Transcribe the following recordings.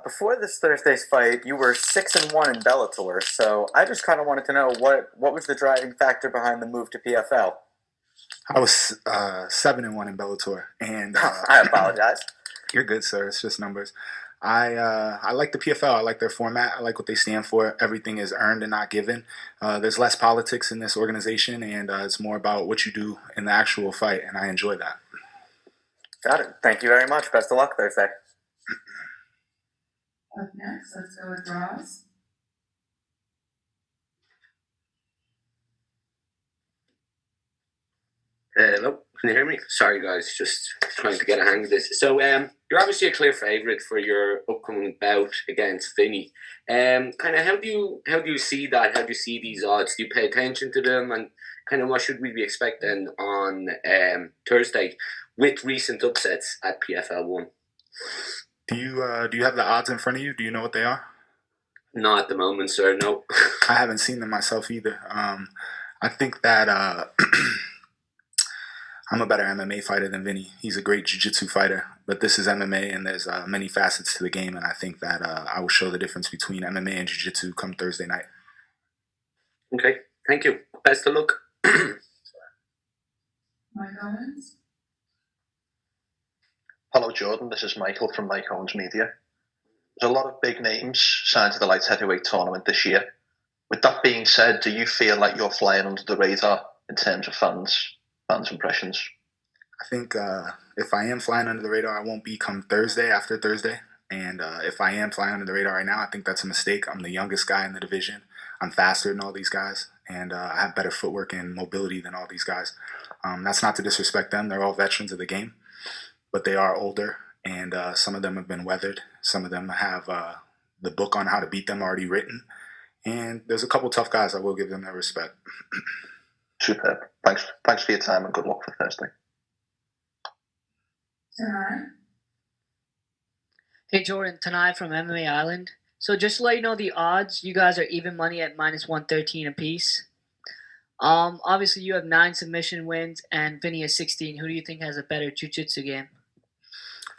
Before this Thursday's fight, you were 6-1 in Bellator, so I just kind of wanted to know what was the driving factor behind the move to PFL. I was 7-1 in Bellator, and I apologize. you're good, sir. It's just numbers. I like the PFL. I like their format. I like what they stand for. Everything is earned and not given. There's less politics in this organization, and it's more about what you do in the actual fight, and I enjoy that. Got it. Thank you very much. Best of luck Thursday. Up next, let's go with Ross. Hello, can you hear me? Sorry, guys, just trying to get a hang of this. So, you're obviously a clear favourite for your upcoming bout against Vinny. Kind of, how do you see that? How do you see these odds? Do you pay attention to them, and kind of what should we be expecting on Thursday with recent upsets at PFL one? Do you have the odds in front of you? Do you know what they are? Not at the moment, sir. No. I haven't seen them myself either. I think that I'm a better MMA fighter than Vinny. He's a great jiu-jitsu fighter, but this is MMA, and there's many facets to the game, and I think that I will show the difference between MMA and jiu-jitsu come Thursday night. Okay, thank you. Best of luck. Mike Owens. Hello, Jordan. This is Michael from Mike Owens Media. There's a lot of big names signed to the light heavyweight tournament this year. With that being said, do you feel like you're flying under the radar in terms of fans' impressions? I think if I am flying under the radar, I won't be come Thursday after Thursday. And if I am flying under the radar right now, I think that's a mistake. I'm the youngest guy in the division. I'm faster than all these guys, and I have better footwork and mobility than all these guys. That's not to disrespect them. They're all veterans of the game, but they are older, and some of them have been weathered. Some of them have the book on how to beat them already written. And there's a couple tough guys. I will give them their respect. Superb. Thanks for your time, and good luck for Thursday. Tanai. Hey Jordan, Tanai from MMA Island. So just to let you know the odds, you guys are even money at -113 apiece. Obviously you have 9 submission wins and Vinny has 16. Who do you think has a better jiu-jitsu game?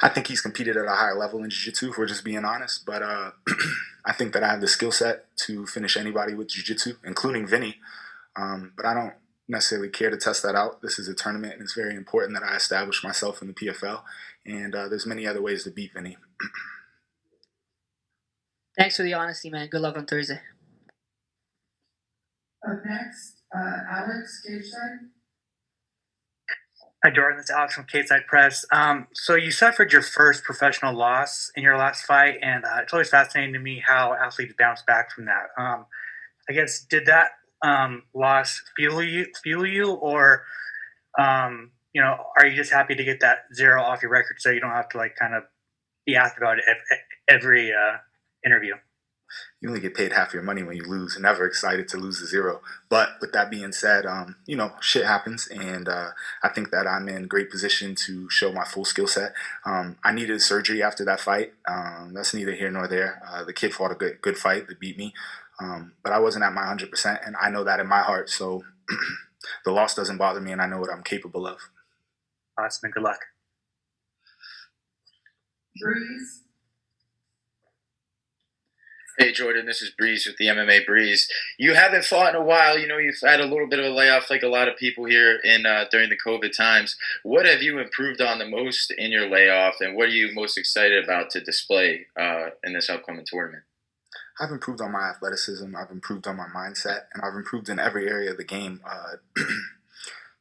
I think he's competed at a higher level in jiu-jitsu, if we're just being honest. But I think that I have the skill set to finish anybody with jiu-jitsu, including Vinny. But I don't necessarily care to test that out. This is a tournament, and it's very important that I establish myself in the PFL. And there's many other ways to beat Vinny. Thanks for the honesty, man. Good luck on Thursday. Up next, Alex Cageside. Hi, Jordan. It's Alex from Cageside Press. So you suffered your first professional loss in your last fight, and it's always fascinating to me how athletes bounce back from that. I guess, did that loss fuel you, or are you just happy to get that 0 off your record so you don't have to kind of be asked about it every interview? You only get paid half your money when you lose. Never excited to lose a 0. But with that being said, shit happens, and I think that I'm in great position to show my full skill set. I needed surgery after that fight. That's neither here nor there. The kid fought a good fight that beat me, but I wasn't at my 100%, and I know that in my heart. So the loss doesn't bother me, and I know what I'm capable of. Awesome, and good luck. Breeze. Hey Jordan, this is Breeze with the MMA Breeze. You haven't fought in a while. You've had a little bit of a layoff like a lot of people here during the COVID times. What have you improved on the most in your layoff, and what are you most excited about to display in this upcoming tournament? I've improved on my athleticism. I've improved on my mindset, and I've improved in every area of the game.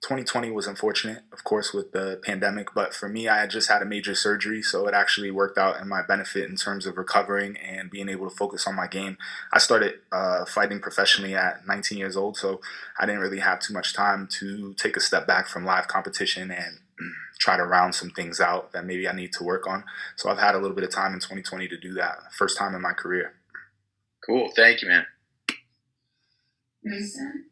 2020 was unfortunate, of course, with the pandemic, but for me, I had just had a major surgery, so it actually worked out in my benefit in terms of recovering and being able to focus on my game. I started fighting professionally at 19 years old, so I didn't really have too much time to take a step back from live competition and try to round some things out that maybe I need to work on. So I've had a little bit of time in 2020 to do that. First time in my career. Cool. Thank you, man. Mason.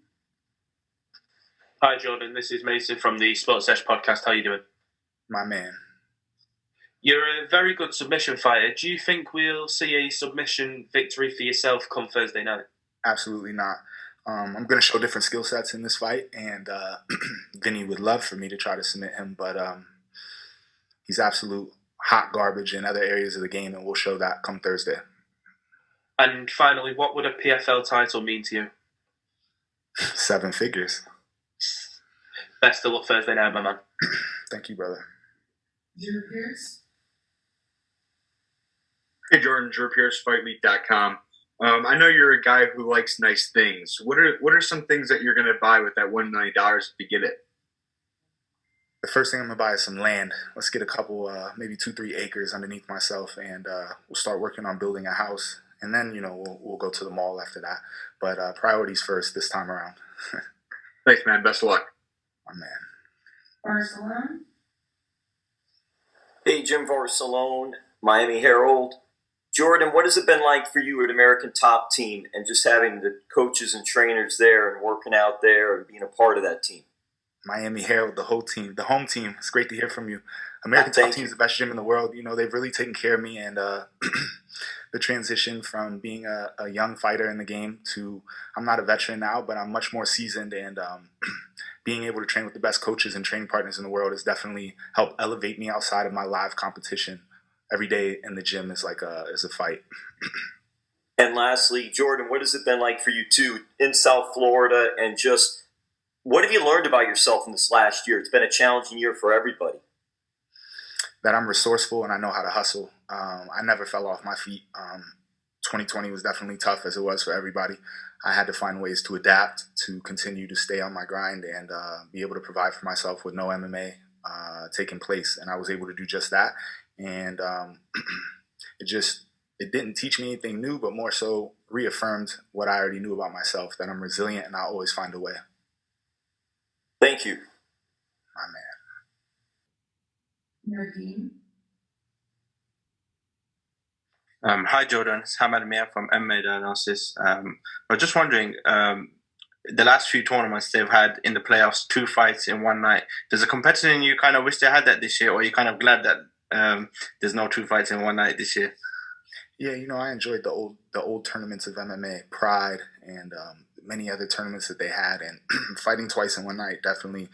Hi, Jordan. This is Mason from the Sports Sesh podcast. How you doing? My man. You're a very good submission fighter. Do you think we'll see a submission victory for yourself come Thursday night? Absolutely not. I'm going to show different skill sets in this fight, and Vinny would love for me to try to submit him, but he's absolute hot garbage in other areas of the game, and we'll show that come Thursday. And finally, what would a PFL title mean to you? 7 figures. Best of luck Thursday night, my man. Thank you, brother. Drew Pierce. Hey Jordan, Drew Pierce, FightLeague.com. I know you're a guy who likes nice things. What are some things that you're going to buy with that $1 million if you get it? The first thing I'm going to buy is some land. Let's get a couple, maybe 2-3 acres underneath myself, and we'll start working on building a house. And then, we'll go to the mall after that. But priorities first this time around. Thanks, man. Best of luck. My man. Barcelona. Hey, Jim Varsalone, Miami Herald. Jordan, what has it been like for you at American Top Team and just having the coaches and trainers there and working out there and being a part of that team? Miami Herald, the whole team, the home team. It's great to hear from you. American Top Team is the best gym in the world. They've really taken care of me, and the transition from being a young fighter in the game to I'm not a veteran now, but I'm much more seasoned, and being able to train with the best coaches and training partners in the world has definitely helped elevate me outside of my live competition. Every day in the gym is like is a fight. And lastly, Jordan, what has it been like for you too in South Florida, and just what have you learned about yourself in this last year? It's been a challenging year for everybody. That I'm resourceful and I know how to hustle. I never fell off my feet. 2020 was definitely tough, as it was for everybody. I had to find ways to adapt, to continue to stay on my grind, and be able to provide for myself with no MMA taking place. And I was able to do just that. And it didn't teach me anything new, but more so reaffirmed what I already knew about myself, that I'm resilient and I'll always find a way. Thank you. My man. Nadine. Hi Jordan, it's Hamad Mia from MMA Diagnosis. I was just wondering, the last few tournaments they've had in the playoffs, 2 fights in one night. Does a competitor in you kind of wish they had that this year, or are you kind of glad that there's no 2 fights in one night this year? Yeah, I enjoyed the old tournaments of MMA, Pride, and many other tournaments that they had, and fighting twice in one night definitely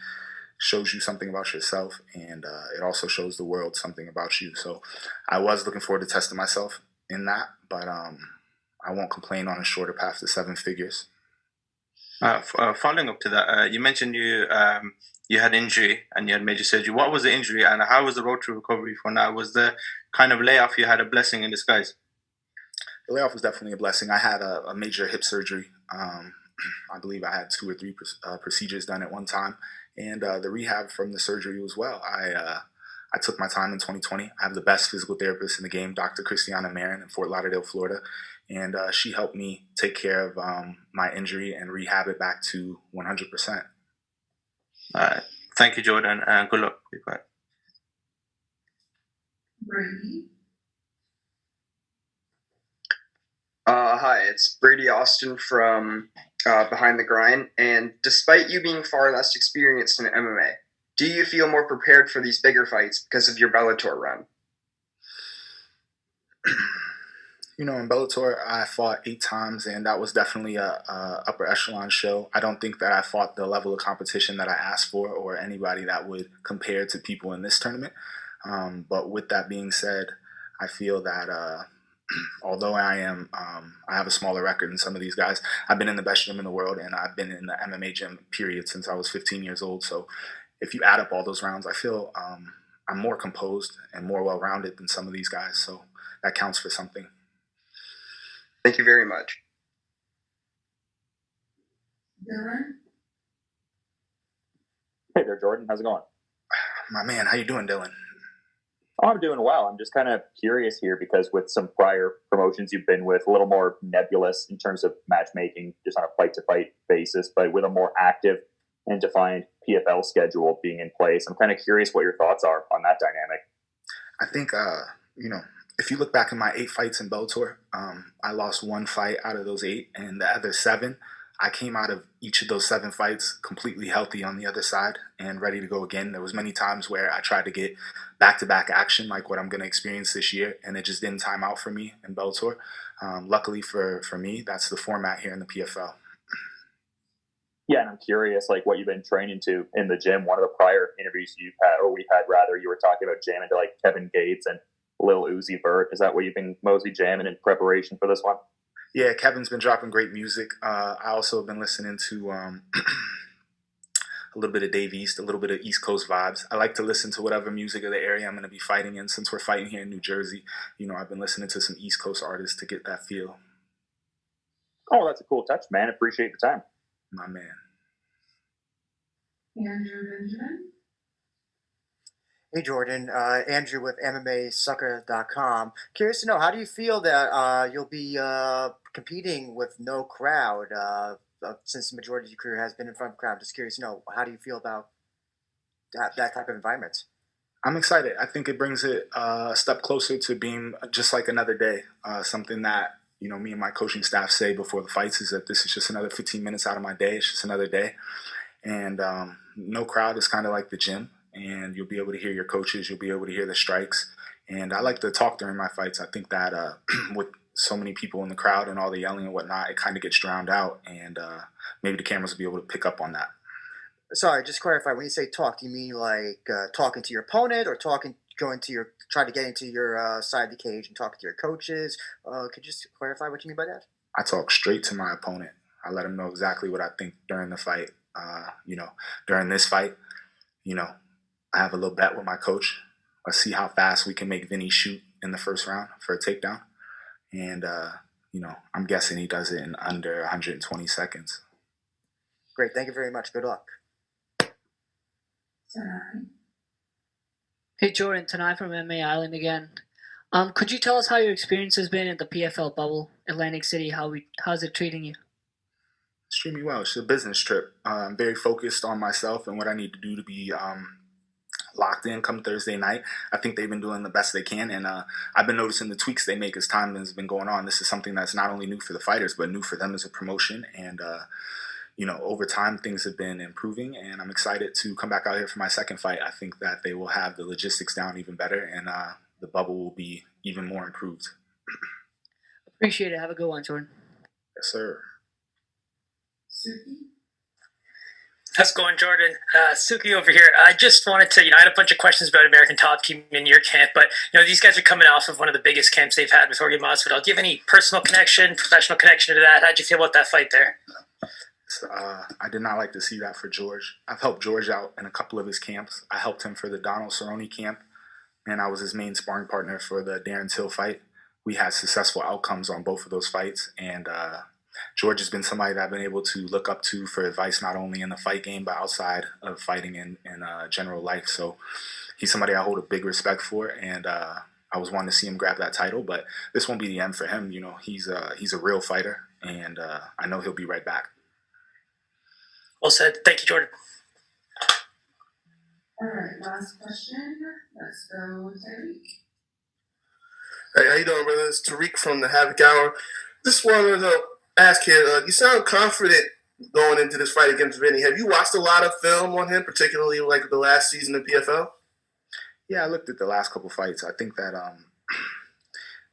shows you something about yourself, and it also shows the world something about you. So I was looking forward to testing myself in that, but I won't complain on a shorter path to 7 figures. Following up to that, you mentioned you had injury and you had major surgery. What was the injury, and how was the road to recovery for now? Was the kind of layoff you had a blessing in disguise? The layoff was definitely a blessing. I had a major hip surgery. I believe I had 2 or 3 procedures done at one time, and the rehab from the surgery was well. I took my time in 2020. I have the best physical therapist in the game, Dr. Christiana Marin in Fort Lauderdale, Florida, and she helped me take care of my injury and rehab it back to 100%. Thank you, Jordan, and good luck. Goodbye. Brady. Hi, it's Brady Austin from Behind the Grind, and despite you being far less experienced in MMA, do you feel more prepared for these bigger fights because of your Bellator run? In Bellator, I fought 8 times, and that was definitely a upper echelon show. I don't think that I fought the level of competition that I asked for, or anybody that would compare to people in this tournament. But with that being said, I feel that although I have a smaller record than some of these guys, I've been in the best gym in the world, and I've been in the MMA gym period since I was 15 years old. So if you add up all those rounds, I feel I'm more composed and more well-rounded than some of these guys. So that counts for something. Thank you very much. Dylan. Hey there, Jordan. How's it going? My man, how you doing, Dylan? Oh, I'm doing well. I'm just kind of curious here because with some prior promotions you've been with, a little more nebulous in terms of matchmaking, just on a fight-to-fight basis, but with a more active and defined PFL schedule being in place. I'm kind of curious what your thoughts are on that dynamic. I think, if you look back in my 8 fights in Bellator, I lost 1 fight out of those 8, and the other 7, I came out of each of those 7 fights completely healthy on the other side and ready to go again. There was many times where I tried to get back-to-back action like what I'm going to experience this year, and it just didn't time out for me in Bellator. Luckily for me, that's the format here in the PFL. Yeah, and I'm curious, like, what you've been training to in the gym. One of the prior interviews you've had, or we've had rather, you were talking about jamming to like Kevin Gates and Lil Uzi Vert. Is that what you've been mostly jamming in preparation for this one? Yeah, Kevin's been dropping great music. I also have been listening to a little bit of Dave East, a little bit of East Coast vibes. I like to listen to whatever music of the area I'm going to be fighting in. Since we're fighting here in New Jersey, I've been listening to some East Coast artists to get that feel. Oh, that's a cool touch, man. Appreciate the time. My man. Andrew Benjamin. Hey, Jordan. Andrew with MMAsucker.com. Curious to know, how do you feel that you'll be competing with no crowd since the majority of your career has been in front of a crowd? Just curious to know, how do you feel about that type of environment? I'm excited. I think it brings it a step closer to being just like another day. Something that, me and my coaching staff say before the fights is that this is just another 15 minutes out of my day. It's just another day. And no crowd is kind of like the gym. And you'll be able to hear your coaches. You'll be able to hear the strikes. And I like to talk during my fights. I think that with so many people in the crowd and all the yelling and whatnot, it kind of gets drowned out. And maybe the cameras will be able to pick up on that. Sorry, just clarify. When you say talk, do you mean like talking to your opponent, or try to get into your side of the cage and talking to your coaches? Could you just clarify what you mean by that? I talk straight to my opponent. I let him know exactly what I think during the fight. During this fight, I have a little bet with my coach. Let's see how fast we can make Vinny shoot in the first round for a takedown. And, I'm guessing he does it in under 120 seconds. Great. Thank you very much. Good luck. Hey, Jordan. Tanai from MMA Island again. Could you tell us how your experience has been at the PFL bubble, Atlantic City? How's it treating you? It's treating me well. It's a business trip. I'm very focused on myself and what I need to do to be locked in come Thursday night. I think they've been doing the best they can, and I've been noticing the tweaks they make as time has been going on. This is something that's not only new for the fighters, but new for them as a promotion. And over time, things have been improving, and I'm excited to come back out here for my second fight. I think that they will have the logistics down even better, and the bubble will be even more improved. Appreciate it. Have a good one, Jordan. Yes, sir. Suki. How's it going, Jordan? Suki over here. I just wanted to, I had a bunch of questions about American Top Team in your camp, but, these guys are coming off of one of the biggest camps they've had with Jorge Masvidal. Do you have any personal connection, professional connection to that? How'd you feel about that fight there? I did not like to see that for George. I've helped George out in a couple of his camps. I helped him for the Donald Cerrone camp, and I was his main sparring partner for the Darren Till fight. We had successful outcomes on both of those fights, and George has been somebody that I've been able to look up to for advice, not only in the fight game, but outside of fighting in general life. So he's somebody I hold a big respect for, and I was wanting to see him grab that title, but this won't be the end for him. He's a real fighter, and I know he'll be right back. Well said. Thank you, Jordan. All right, last question. Let's go, Tariq. Hey, how you doing, brother? It's Tariq from the Havoc Hour. Just wanted to ask here, you sound confident going into this fight against Vinny. Have you watched a lot of film on him, particularly like the last season in PFL? Yeah, I looked at the last couple fights. I think that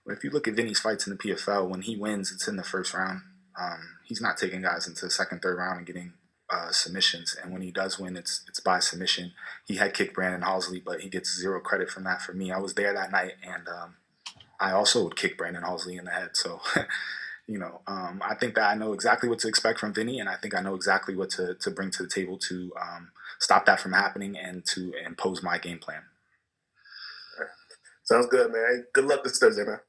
if you look at Vinny's fights in the PFL, when he wins, it's in the first round. He's not taking guys into the second, third round and getting submissions. And when he does win, it's by submission. He had kicked Brandon Halsley, but he gets zero credit from that for me. I was there that night, and I also would kick Brandon Halsley in the head. So, I think that I know exactly what to expect from Vinny, and I think I know exactly what to bring to the table to stop that from happening and to impose my game plan. Sounds good, man. Good luck this Thursday, man.